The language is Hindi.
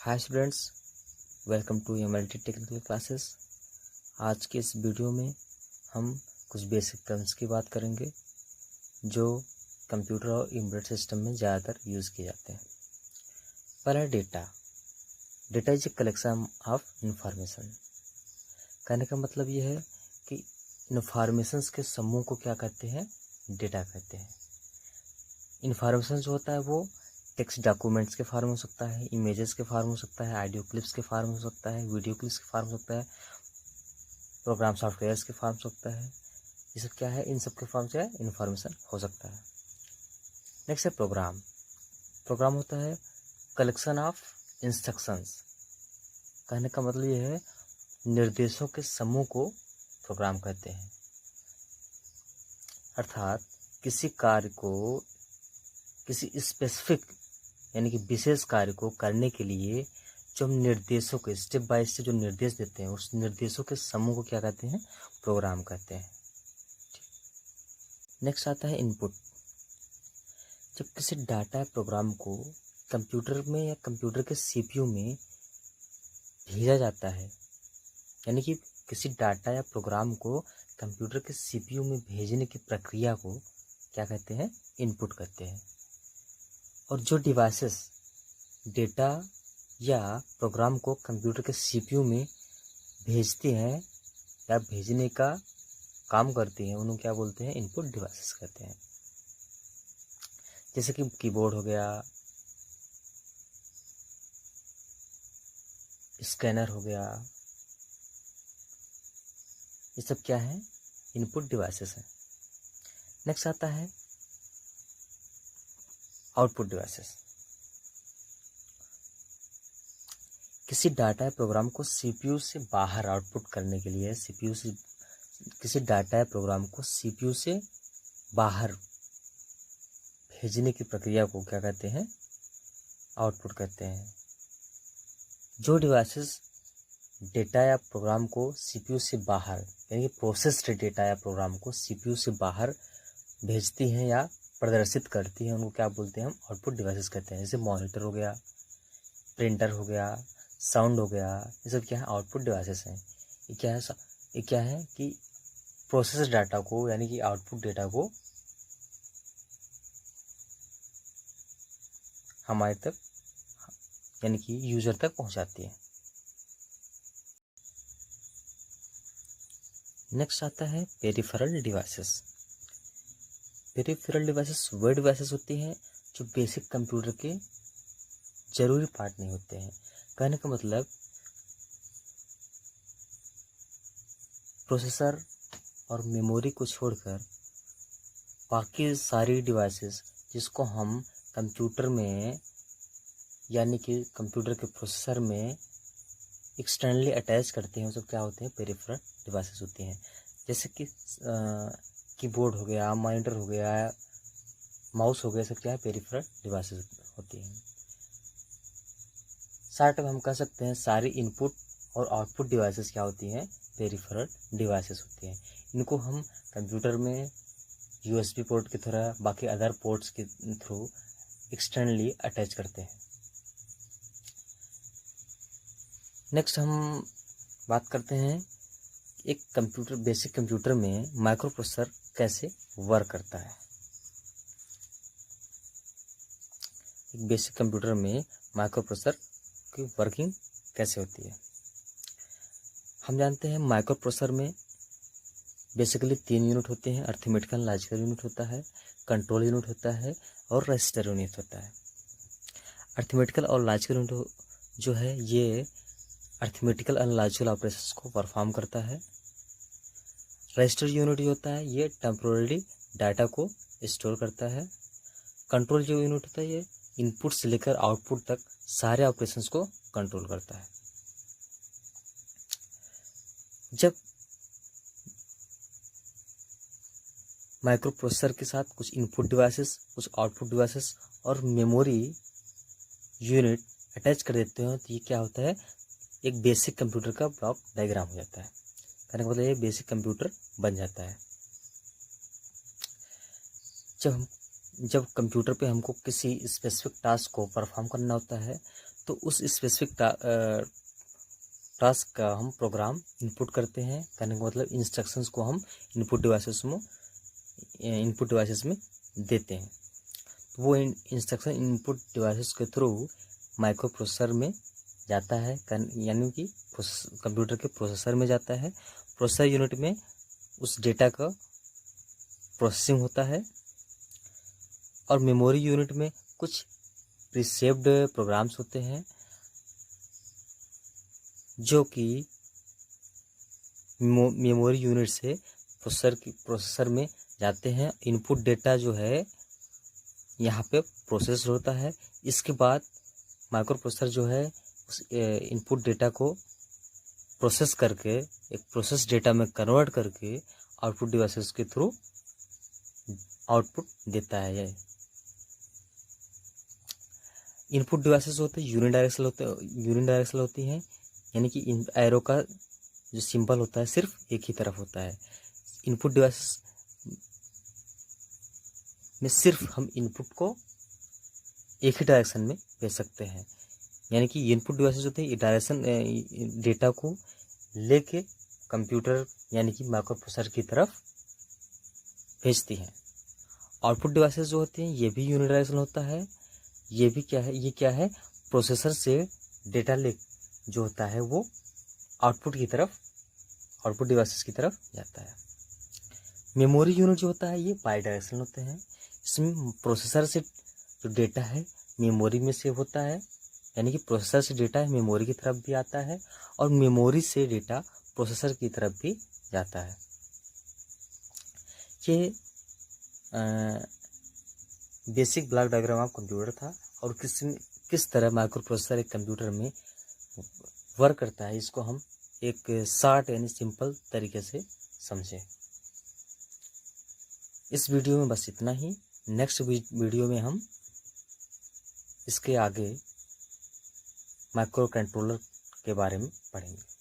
Hi students, welcome to MLT technical classes. आज के इस वीडियो में हम कुछ बेसिक टर्म्स की बात करेंगे जो कंप्यूटर और एम्बेडेड सिस्टम में ज़्यादातर यूज़ किए जाते हैं। पहला data is a collection of information. कहने का मतलब ये है कि इंफॉर्मेशंस के समूह को क्या कहते हैं, डेटा कहते हैं। इंफॉर्मेशन जो होता है वो टेक्स्ट डॉक्यूमेंट्स के फॉर्म हो सकता है, इमेजेस के फॉर्म हो सकता है, ऑडियो क्लिप्स के फॉर्म हो सकता है, वीडियो क्लिप्स के फॉर्म हो सकता है, प्रोग्राम सॉफ्टवेयर्स के फॉर्म हो सकता है। ये सब क्या है, इन सब के फॉर्म से इंफॉर्मेशन हो सकता है। नेक्स्ट है प्रोग्राम। प्रोग्राम होता है कलेक्शन ऑफ इंस्ट्रक्शंस। कहने का मतलब ये है निर्देशों के समूह को प्रोग्राम कहते हैं। अर्थात किसी कार्य को, किसी स्पेसिफिक यानी कि विशेष कार्य को करने के लिए जो हम निर्देशों के स्टेप बाय स्टेप जो निर्देश देते हैं, उस निर्देशों के समूह को क्या कहते हैं, प्रोग्राम कहते हैं। नेक्स्ट आता है इनपुट। जब किसी डाटा या प्रोग्राम को कंप्यूटर में या कंप्यूटर के सीपीयू में भेजा जाता है, यानी कि किसी डाटा या प्रोग्राम को कंप्यूटर के सीपीयू में भेजने की प्रक्रिया को क्या कहते हैं, इनपुट कहते हैं। और जो डिवाइसेस डेटा या प्रोग्राम को कंप्यूटर के सीपीयू में भेजते हैं या भेजने का काम करते हैं, उन्हें क्या बोलते हैं, इनपुट डिवाइसेस कहते हैं। जैसे कि कीबोर्ड हो गया, स्कैनर हो गया, ये सब क्या है, इनपुट डिवाइसेस हैं। नेक्स्ट आता है आउटपुट डिवाइसेस। किसी डाटा या प्रोग्राम को सीपीयू से बाहर आउटपुट करने के लिए किसी डाटा या प्रोग्राम को सीपीयू से बाहर भेजने की प्रक्रिया को क्या कहते हैं, आउटपुट कहते हैं। जो डिवाइसेस डेटा या प्रोग्राम को सीपीयू से बाहर यानी कि प्रोसेस्ड डेटा या प्रोग्राम को सीपीयू से बाहर भेजती हैं या प्रदर्शित करती हैं, उनको क्या बोलते हैं, हम आउटपुट डिवाइसेस कहते हैं। जैसे मॉनिटर हो गया, प्रिंटर हो गया, साउंड हो गया, ये सब क्या है, आउटपुट डिवाइसेस हैं। ये क्या है कि प्रोसेस डाटा को यानी कि आउटपुट डेटा को हमारे तक यानी कि यूजर तक पहुंचाती है। नेक्स्ट आता है पेरिफेरल डिवाइसेस। पेरिफेरल डिवाइसेस वो डिवाइसेस होती हैं जो बेसिक कंप्यूटर के जरूरी पार्ट नहीं होते हैं। कहने का मतलब प्रोसेसर और मेमोरी को छोड़कर बाकी सारी डिवाइसेस जिसको हम कंप्यूटर में यानी कि कंप्यूटर के प्रोसेसर में एक्सटर्नली अटैच करते हैं, वो सब क्या होते हैं, पेरिफेरल डिवाइसेस होती हैं। जैसे कि कीबोर्ड हो गया, मॉनिटर हो गया, माउस हो गया, सब क्या है, पेरिफेरल डिवाइसेस होती हैं। शॉर्ट में हम कह सकते हैं सारी इनपुट और आउटपुट डिवाइसेस क्या होती हैं, पेरिफेरल डिवाइसेस होती हैं। इनको हम कंप्यूटर में यूएसबी पोर्ट की तरह बाकी अदर पोर्ट्स के थ्रू एक्सटर्नली अटैच करते हैं। नेक्स्ट हम बात करते हैं एक कंप्यूटर, बेसिक कंप्यूटर में माइक्रो प्रोसेसर कैसे वर्क करता है। एक बेसिक कंप्यूटर में माइक्रो प्रोसेसर की वर्किंग कैसे होती है। हम जानते हैं माइक्रो प्रोसेसर में बेसिकली 3 यूनिट होते हैं। अरिथमेटिकल लॉजिकल यूनिट होता है, कंट्रोल यूनिट होता है और रजिस्टर यूनिट होता है। अरिथमेटिकल और लॉजिकल यूनिट जो है ये अरिथमेटिकल और लॉजिकल ऑपरेशंस को परफॉर्म करता है। रजिस्टर यूनिट जो होता है ये टेम्पोररी डाटा को स्टोर करता है। कंट्रोल जो यूनिट होता है ये इनपुट से लेकर आउटपुट तक सारे ऑपरेशंस को कंट्रोल करता है। जब माइक्रो प्रोसेसर के साथ कुछ इनपुट डिवाइसेस, कुछ आउटपुट डिवाइसेस और मेमोरी यूनिट अटैच कर देते हैं तो ये क्या होता है, एक बेसिक कंप्यूटर का ब्लॉक डायग्राम हो जाता है। कहने का मतलब ये बेसिक कंप्यूटर बन जाता है। जब हम जब कंप्यूटर पे हमको किसी स्पेसिफिक टास्क को परफॉर्म करना होता है तो उस स्पेसिफिक टास्क का हम प्रोग्राम इनपुट करते हैं। करने का मतलब इंस्ट्रक्शंस को हम इनपुट डिवाइसेस में देते हैं। तो वो इंस्ट्रक्शन इनपुट डिवाइसेस के थ्रू माइक्रो प्रोसेसर में जाता है, यानी कि कंप्यूटर के प्रोसेसर में जाता है। प्रोसेसर यूनिट में उस डेटा का प्रोसेसिंग होता है और मेमोरी यूनिट में कुछ प्रीसेव्ड प्रोग्राम्स होते हैं जो कि मेमोरी यूनिट से प्रोसेसर में जाते हैं। इनपुट डेटा जो है यहाँ पे प्रोसेस होता है। इसके बाद माइक्रो प्रोसेसर जो है उस इनपुट डेटा को प्रोसेस करके एक प्रोसेस डेटा में कन्वर्ट करके आउटपुट डिवाइसेस के थ्रू आउटपुट देता है। इनपुट डिवाइसेस होते हैं यूनिडायरेक्शनल होती हैं, यानी कि एरो का जो सिंबल होता है सिर्फ एक ही तरफ होता है। इनपुट डिवाइसेस में सिर्फ हम इनपुट को एक ही डायरेक्शन में भेज सकते हैं, यानी कि इनपुट डिवाइसेस होते हैं डायरेक्शन डेटा को लेके कंप्यूटर यानी कि माइक्रो प्रोसेसर की तरफ भेजती हैं। आउटपुट डिवाइसेस जो होते हैं ये भी यूनिडायरेक्शनल होता है। ये क्या है प्रोसेसर से डेटा ले जो होता है वो आउटपुट डिवाइसेस की तरफ जाता है। मेमोरी यूनिट जो होता है ये बाई डायरेक्शनल होते हैं। इसमें प्रोसेसर से जो डेटा है मेमोरी में सेव होता है, यानी कि प्रोसेसर से डेटा है मेमोरी की तरफ भी आता है और मेमोरी से डेटा प्रोसेसर की तरफ भी जाता है। ये basic block diagram of computer था और किस तरह माइक्रो प्रोसेसर एक कंप्यूटर में वर्क करता है, इसको हम एक शॉर्ट यानी सिंपल तरीके से समझें। इस वीडियो में बस इतना ही। नेक्स्ट वीडियो में हम इसके आगे माइक्रो कंट्रोलर के बारे में पढ़ेंगे।